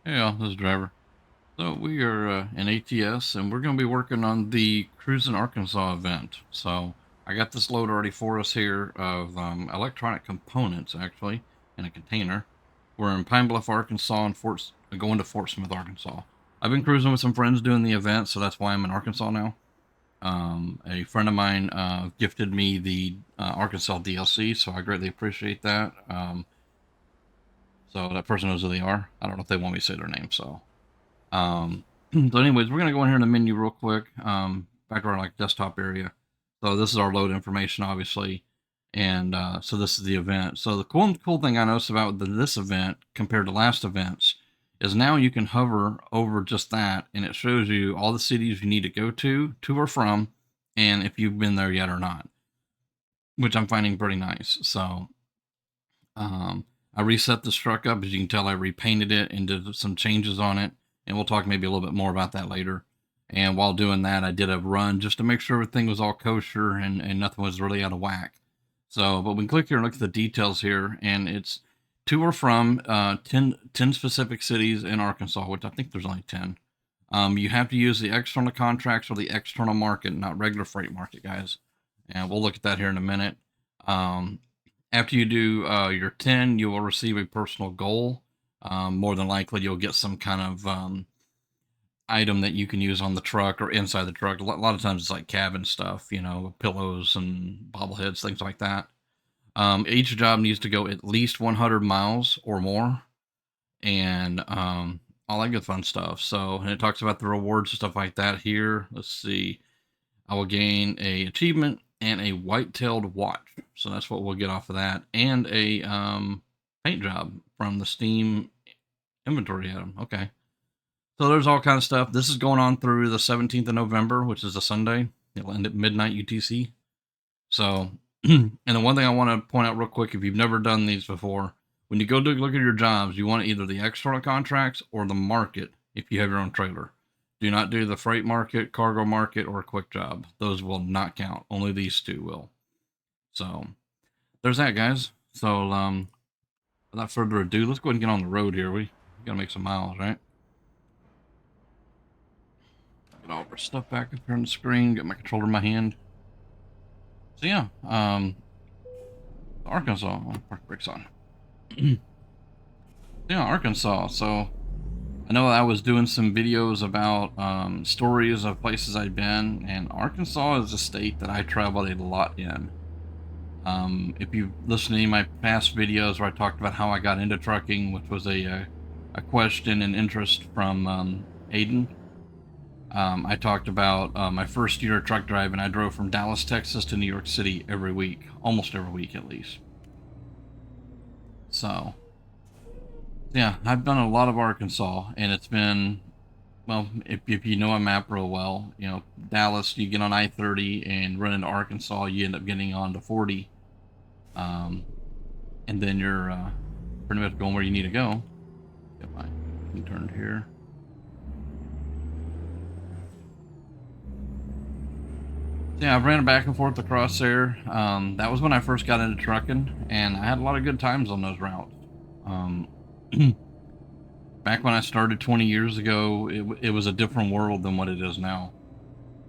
Yeah, this is driver. So we are in ATS, and we're going to be working on the Cruising Arkansas event. So I got this load already for us here of electronic components, actually, in a container. We're in Pine Bluff, Arkansas, and going to Fort Smith, Arkansas. I've been cruising with some friends doing the event, so that's why I'm in Arkansas now. A friend of mine gifted me the Arkansas DLC, so I greatly appreciate that. So that person knows who they are. I don't know if they want me to say their name, so so anyways, we're gonna go in here in the menu real quick. Back to our like desktop area. So this is our load information, obviously, and so this is the event. So the cool thing I noticed about this event compared to last events is now you can hover over just that, and it shows you all the cities you need to go to or from, and if you've been there yet or not, which I'm finding pretty nice. So um, I reset this truck up. As you can tell, I repainted it and did some changes on it. And we'll talk maybe a little bit more about that later. And while doing that, I did a run just to make sure everything was all kosher and nothing was really out of whack. So, but we can click here and look at the details here. And it's to or from 10 specific cities in Arkansas, which I think there's only 10. You have to use the external contracts or the external market, not regular freight market, guys. And we'll look at that here in a minute. Um, After you do your 10, you will receive a personal goal. More than likely, you'll get some kind of item that you can use on the truck or inside the truck. A lot of times it's like cabin stuff, pillows and bobbleheads, things like that. Each job needs to go at least 100 miles or more, and all that good fun stuff. So, and it talks about the rewards and stuff like that here. Let's see. I will gain a achievement and a white-tailed watch. So that's what we'll get off of that, and a paint job from the Steam inventory item. Okay. So there's all kind of stuff. This is going on through the 17th of November, which is a Sunday. It'll end at midnight UTC. So, and the one thing I want to point out real quick, if you've never done these before, when you go to look at your jobs, you want either the external contracts or the market if you have your own trailer. Do not do the freight market, cargo market, or quick job. Those will not count. Only these two will. So there's that, guys. So without further ado, let's go ahead and get on the road here. We gotta make some miles, right? Get all of our stuff back up here on the screen. Get my controller in my hand. So yeah, Arkansas. Oh, park brakes on. Yeah, Arkansas. So I know I was doing some videos about stories of places I'd been, and Arkansas is a state that I traveled a lot in. If you listen to any of my past videos where I talked about how I got into trucking, which was a question and interest from Aiden, I talked about my first year of truck driving. I drove from Dallas, Texas to New York City every week, almost every week at least. So, yeah, I've done a lot of Arkansas, and it's been, well, if you know a map real well, Dallas, you get on I-30 and run into Arkansas, you end up getting onto 40. And then you're pretty much going where you need to go. Get my turned here. Yeah, I've ran back and forth across there. That was when I first got into trucking, and I had a lot of good times on those routes. Um, Back when I started 20 years ago, it was a different world than what it is now.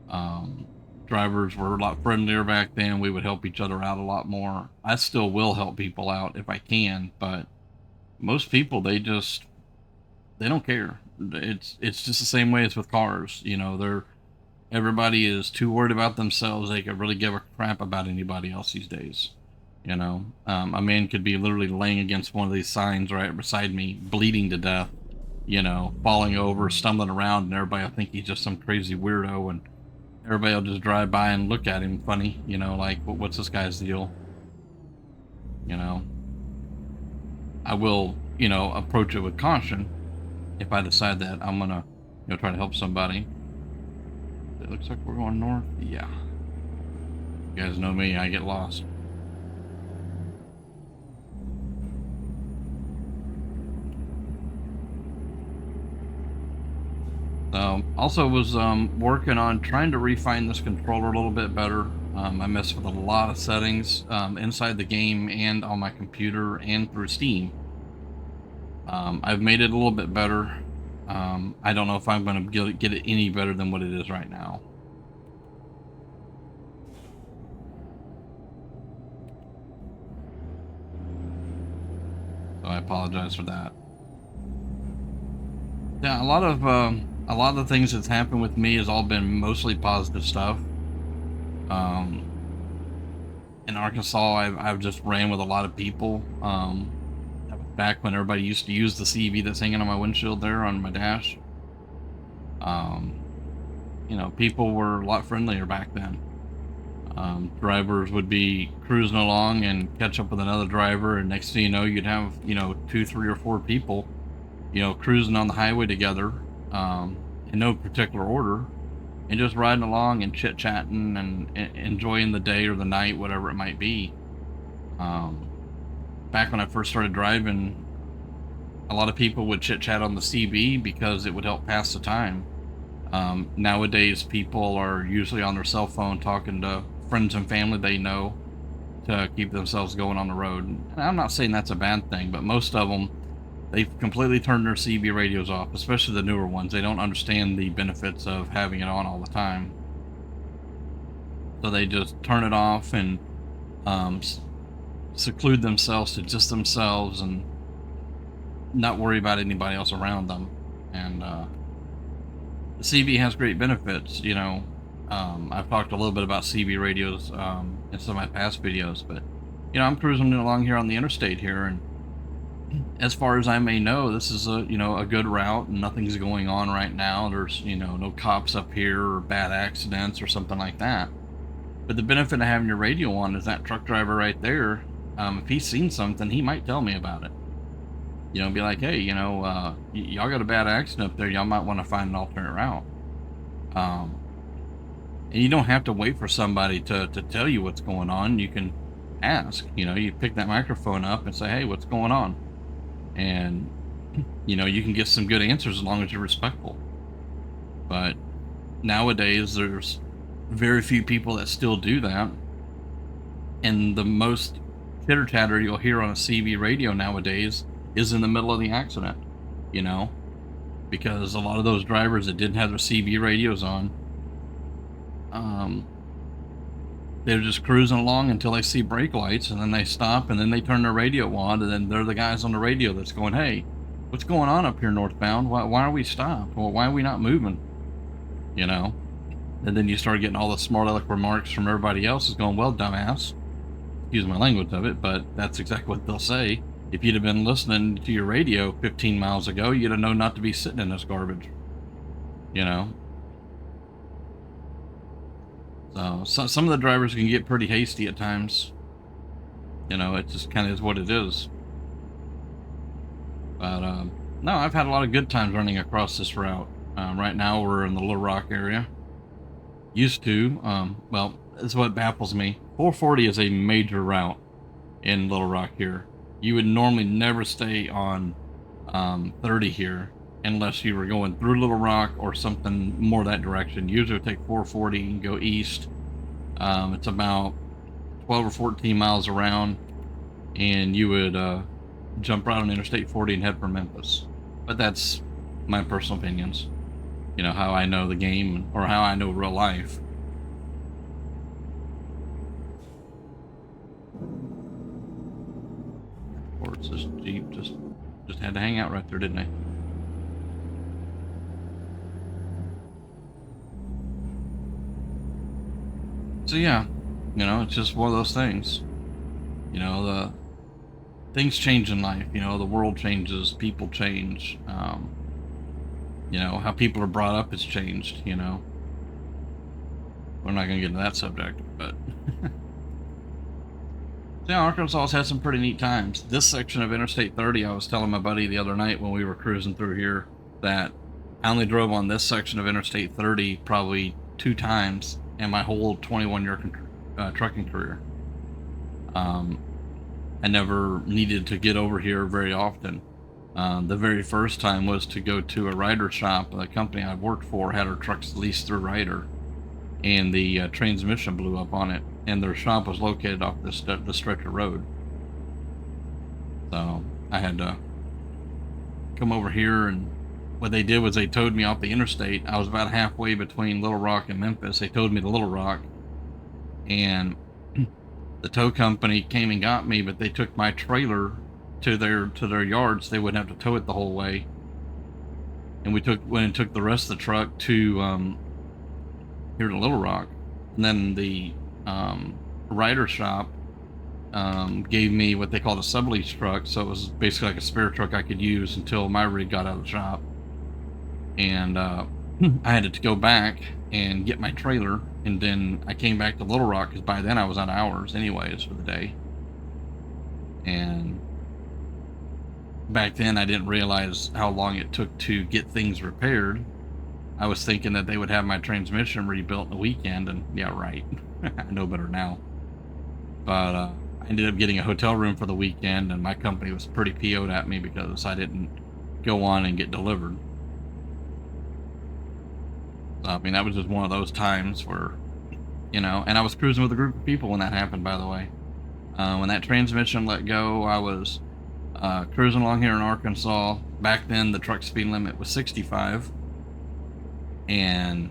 Um, Drivers were a lot friendlier back then. We would help each other out a lot more. I still will help people out if I can, but most people they don't care. It's just the same way as with cars. Everybody is too worried about themselves. They could really give a crap about anybody else these days. A man could be literally laying against one of these signs right beside me, bleeding to death, falling over, stumbling around, and everybody will think he's just some crazy weirdo, and everybody will just drive by and look at him funny, like, what's this guy's deal? You know, I will, approach it with caution if I decide that I'm gonna, try to help somebody. It looks like we're going north. Yeah. You guys know me, I get lost. Also was working on trying to refine this controller a little bit better. I messed with a lot of settings inside the game and on my computer and through Steam. I've made it a little bit better. I don't know if I'm going to get it any better than what it is right now. So I apologize for that. Yeah, a lot of the things that's happened with me has all been mostly positive stuff. Um, in Arkansas, I've just ran with a lot of people. That was back when everybody used to use the CV that's hanging on my windshield there on my dash. Um, people were a lot friendlier back then. Drivers would be cruising along and catch up with another driver, and next thing you know, you'd have, two, three, or four people, cruising on the highway together, in no particular order, and just riding along and chit chatting and enjoying the day or the night, whatever it might be. Um, Back when I first started driving, a lot of people would chit chat on the CB because it would help pass the time. Nowadays, people are usually on their cell phone talking to friends and family they know to keep themselves going on the road. And I'm not saying that's a bad thing, but most of them, they've completely turned their CB radios off, especially the newer ones. They don't understand the benefits of having it on all the time. So they just turn it off and um, seclude themselves to just themselves and not worry about anybody else around them. And the CB has great benefits. I've talked a little bit about CB radios in some of my past videos, but I'm cruising along here on the interstate here, and as far as I may know, this is a good route, and nothing's going on right now. There's no cops up here or bad accidents or something like that. But the benefit of having your radio on is that truck driver right there. If he's seen something, he might tell me about it. Be like, hey, y'all got a bad accident up there. Y'all might want to find an alternate route. Um, and you don't have to wait for somebody to tell you what's going on. You can ask. You pick that microphone up and say, hey, what's going on? And you can get some good answers as long as you're respectful. But nowadays, there's very few people that still do that. And the most chitter chatter you'll hear on a CB radio nowadays is in the middle of the accident, because a lot of those drivers that didn't have their CB radios on, they're just cruising along until they see brake lights, and then they stop, and then they turn their radio on, and then they're the guys on the radio that's going, hey, what's going on up here northbound? Why are we stopped? Well, why are we not moving? And then you start getting all the smart aleck remarks from everybody else is going, well, dumbass, excuse my language of it, but that's exactly what they'll say. If you'd have been listening to your radio 15 miles ago, you'd have known not to be sitting in this garbage. So some of the drivers can get pretty hasty at times. It just kind of is what it is. But no, I've had a lot of good times running across this route. Right now we're in the Little Rock area. Used to, well, this is what baffles me. 440 is a major route in Little Rock here. You would normally never stay on 30 here unless you were going through Little Rock or something more that direction. Usually it would take 440 and go east. It's about 12 or 14 miles around, and you would jump right on Interstate 40 and head for Memphis. But that's my personal opinions. How I know the game or how I know real life. Of course, this Jeep just had to hang out right there, didn't they? So yeah, it's just one of those things. The things change in life. The world changes, people change. How people are brought up has changed. We're not going to get into that subject, but yeah, Arkansas has had some pretty neat times. This section of Interstate 30, I was telling my buddy the other night when we were cruising through here that I only drove on this section of Interstate 30 probably 2 times in my whole 21-year trucking career. I never needed to get over here very often. The very first time was to go to a Ryder shop. The company I worked for had our trucks leased through Ryder, and the transmission blew up on it, and their shop was located off the stretch of road. So I had to come over here and what they did was they towed me off the interstate. I was about halfway between Little Rock and Memphis. They towed me to Little Rock, and the tow company came and got me, but they took my trailer to their yards. They wouldn't have to tow it the whole way, and went and took the rest of the truck to here to Little Rock, and then the rider shop gave me what they called a sublease truck, so it was basically like a spare truck I could use until my rig got out of the shop. And I had to go back and get my trailer, and then I came back to Little Rock because by then I was on hours anyways for the day. And back then I didn't realize how long it took to get things repaired. I was thinking that they would have my transmission rebuilt in a weekend, and yeah, right. I know better now. But I ended up getting a hotel room for the weekend, and my company was pretty PO'd at me because I didn't go on and get delivered. So, I mean, that was just one of those times where, you know, and I was cruising with a group of people when that happened, by the way. When that transmission let go, I was cruising along here in Arkansas. Back then, the truck speed limit was 65. And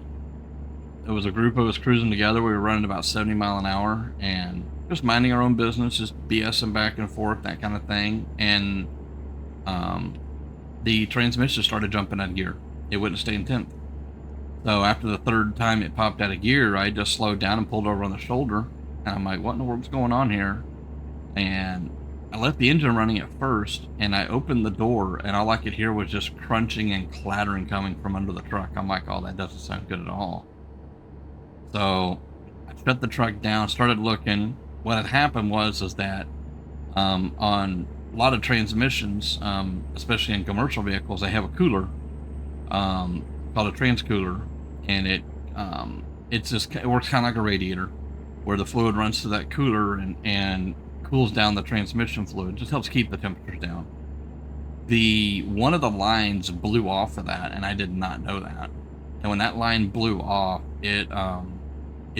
it was a group of us cruising together. We were running about 70 mile an hour and just minding our own business, just BSing back and forth, that kind of thing. And the transmission started jumping out of gear. It wouldn't stay in 10th. So after the third time it popped out of gear, I just slowed down and pulled over on the shoulder. And I'm like, what in the world's going on here? And I left the engine running at first, and I opened the door, and all I could hear was just crunching and clattering coming from under the truck. I'm like, oh, that doesn't sound good at all. So I shut the truck down, started looking. What had happened was that on a lot of transmissions, especially in commercial vehicles, they have a cooler called a transcooler, and it works kind of like a radiator, where the fluid runs to that cooler and cools down the transmission fluid. Just helps keep the temperatures down. One of the lines blew off of that, and I did not know that. And when that line blew off, it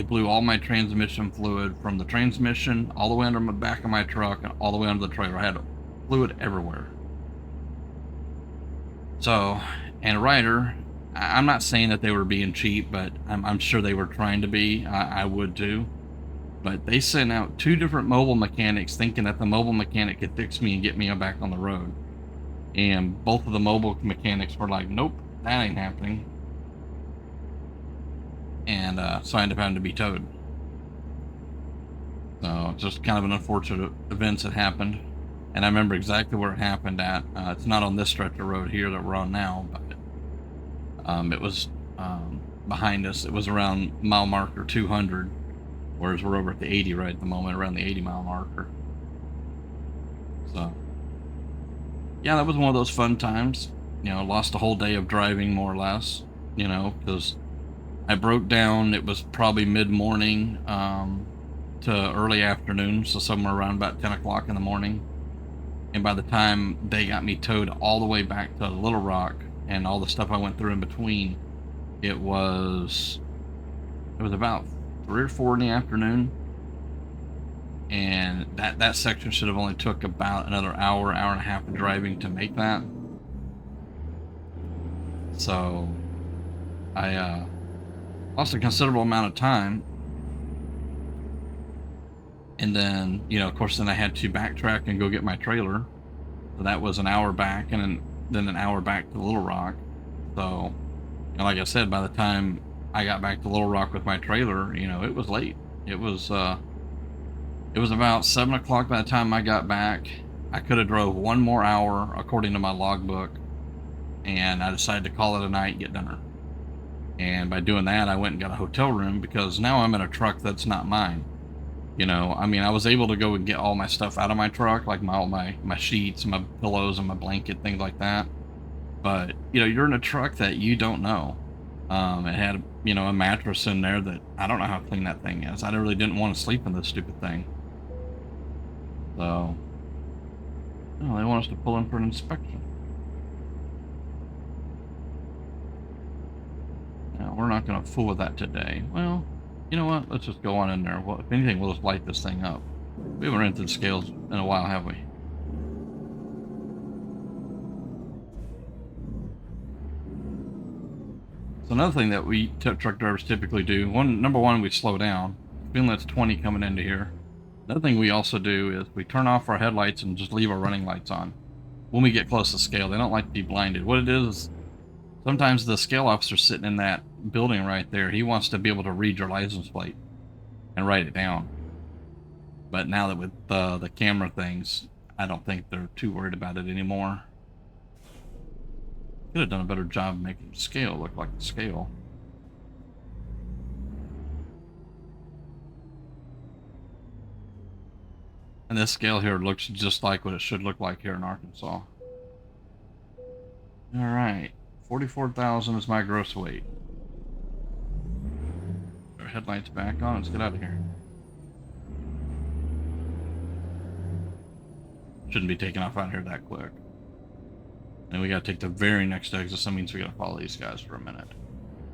blew all my transmission fluid from the transmission all the way under the back of my truck and all the way under the trailer. I had fluid everywhere. So, and Ryder, I'm not saying that they were being cheap, but I'm sure they were trying to be. I would too. But they sent out 2 different mobile mechanics thinking that the mobile mechanic could fix me and get me back on the road. And both of the mobile mechanics were like, nope, that ain't happening. And so I ended up having to be towed. So it's just kind of an unfortunate events that happened. And I remember exactly where it happened at. It's not on this stretch of road here that we're on now, but it was behind us. It was around mile marker 200. Whereas we're over at the 80 right at the moment, around the 80 mile marker. So, yeah, that was one of those fun times. You know, lost a whole day of driving, more or less, you know, because I broke down. It was probably mid-morning to early afternoon, so somewhere around about 10 o'clock in the morning. And by the time they got me towed all the way back to Little Rock and all the stuff I went through in between, it was about 3 or 4 in the afternoon, and that section should have only took about another hour and a half of driving to make that. So I lost a considerable amount of time, and then, you know, of course, then I had to backtrack and go get my trailer, so that was an hour back, and then an hour back to Little Rock. So, you know, like I said, by the time I got back to Little Rock with my trailer, you know, it was late. It was about 7 o'clock by the time I got back. I could have drove 1 more hour according to my logbook, and I decided to call it a night and get dinner. And by doing that, I went and got a hotel room because now I'm in a truck that's not mine. You know, I mean, I was able to go and get all my stuff out of my truck, like all my sheets and my pillows and my blanket, things like that. But, you know, you're in a truck that you don't know. It had, you know, a mattress in there that I don't know how clean that thing is. I really didn't want to sleep in this stupid thing. So, oh, they want us to pull in for an inspection. No, we're not going to fool with that today. Well, you know what? Let's just go on in there. Well, if anything, we'll just light this thing up. We haven't rented scales in a while, have we? So another thing that we truck drivers typically do, number one, we slow down. Feeling that's 20 coming into here. Another thing we also do is we turn off our headlights and just leave our running lights on. When we get close to scale, they don't like to be blinded. What it is, sometimes the scale officer sitting in that building right there, he wants to be able to read your license plate and write it down. But now that with the camera things, I don't think they're too worried about it anymore. Could have done a better job making the scale look like the scale. And this scale here looks just like what it should look like here in Arkansas. Alright, 44,000 is my gross weight. Our headlights back on, let's get out of here. Shouldn't be taking off out here that quick. And we gotta take the very next exit, so that means we gotta follow these guys for a minute.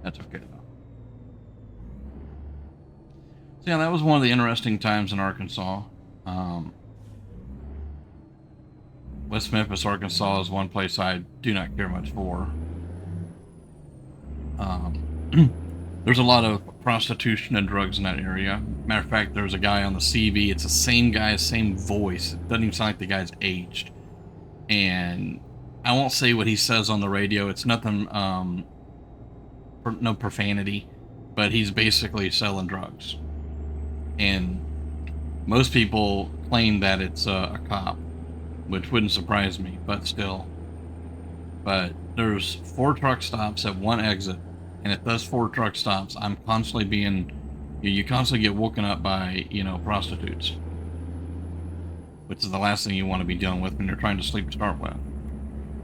That's okay though. So yeah, that was one of the interesting times in Arkansas. West Memphis, Arkansas is one place I do not care much for. There's a lot of prostitution and drugs in that area. Matter of fact, there's a guy on the CV. It's the same guy, same voice. It doesn't even sound like the guy's aged. And I won't say what he says on the radio. It's nothing, no profanity, but he's basically selling drugs. And most people claim that it's a cop, which wouldn't surprise me, but still. But there's 4 truck stops at one exit, and at those 4 truck stops, I'm constantly you constantly get woken up by, prostitutes, which is the last thing you want to be dealing with when you're trying to sleep to start with.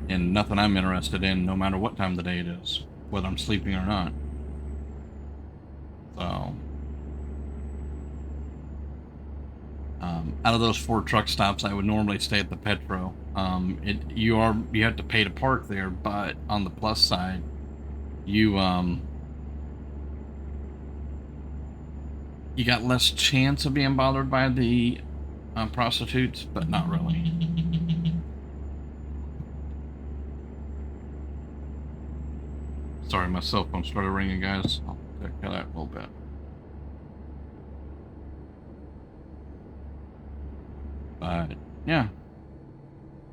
And nothing I'm interested in, no matter what time of the day it is, whether I'm sleeping or not. So, out of those 4 truck stops, I would normally stay at the Petro. You have to pay to park there, but on the plus side, you got less chance of being bothered by the prostitutes, but not really. Sorry, my cell phone started ringing, guys. I'll take care of that a little bit. But yeah,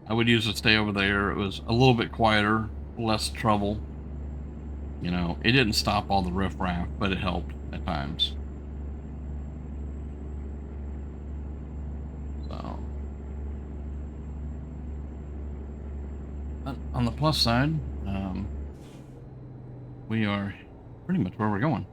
I would usually stay over there. It was a little bit quieter, less trouble. It didn't stop all the riffraff, but it helped at times. So, but on the plus side, we are pretty much where we're going.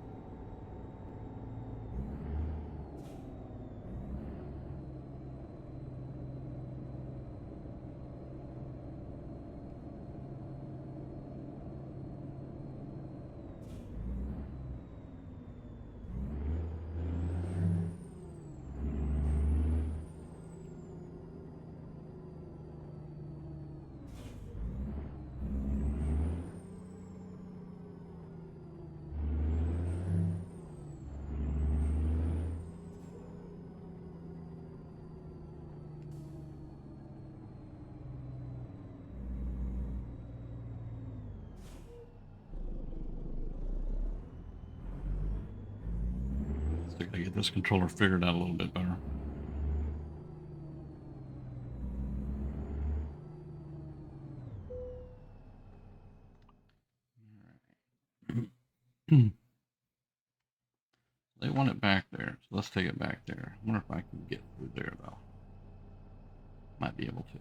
I gotta get this controller figured out a little bit better. They want it back there, so let's take it back there. I wonder if I can get through there, though. Might be able to.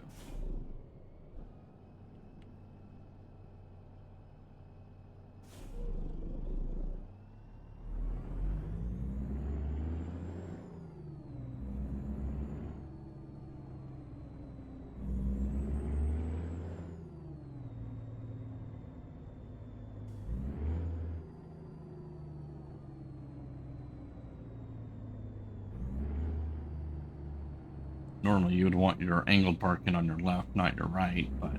Normally you would want your angled parking on your left, not your right, but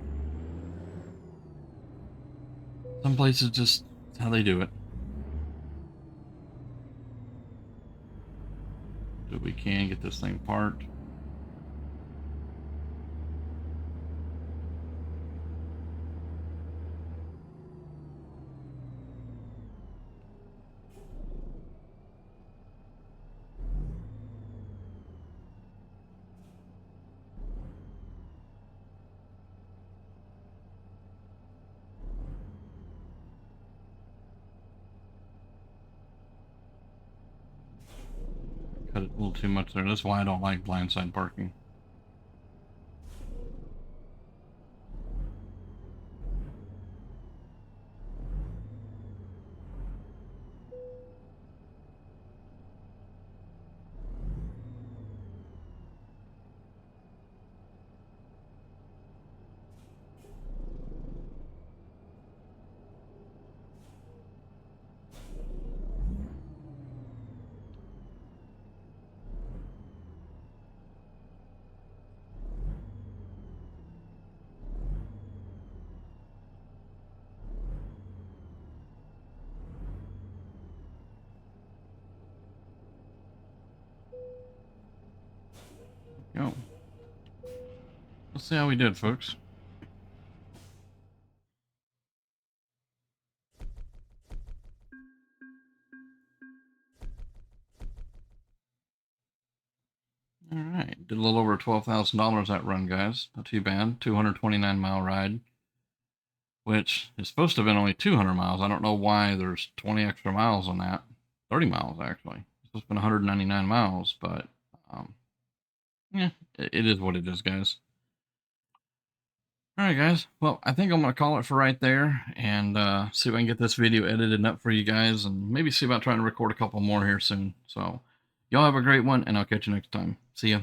some places just, that's how they do it. So we can get this thing parked. cut it a little too much there. That's why I don't like blindside parking. Go. Let's see how we did, folks. All right, did a little over $12,000 that run, guys. Not too bad. 229-mile ride, which is supposed to have been only 200 miles. I don't know why there's 20 extra miles on that. 30 miles actually. It's supposed to have been 199 miles, but yeah, it is what it is, guys. All right, guys. Well, I think I'm going to call it for right there and see if I can get this video edited up for you guys and maybe see about trying to record a couple more here soon. So y'all have a great one, and I'll catch you next time. See ya.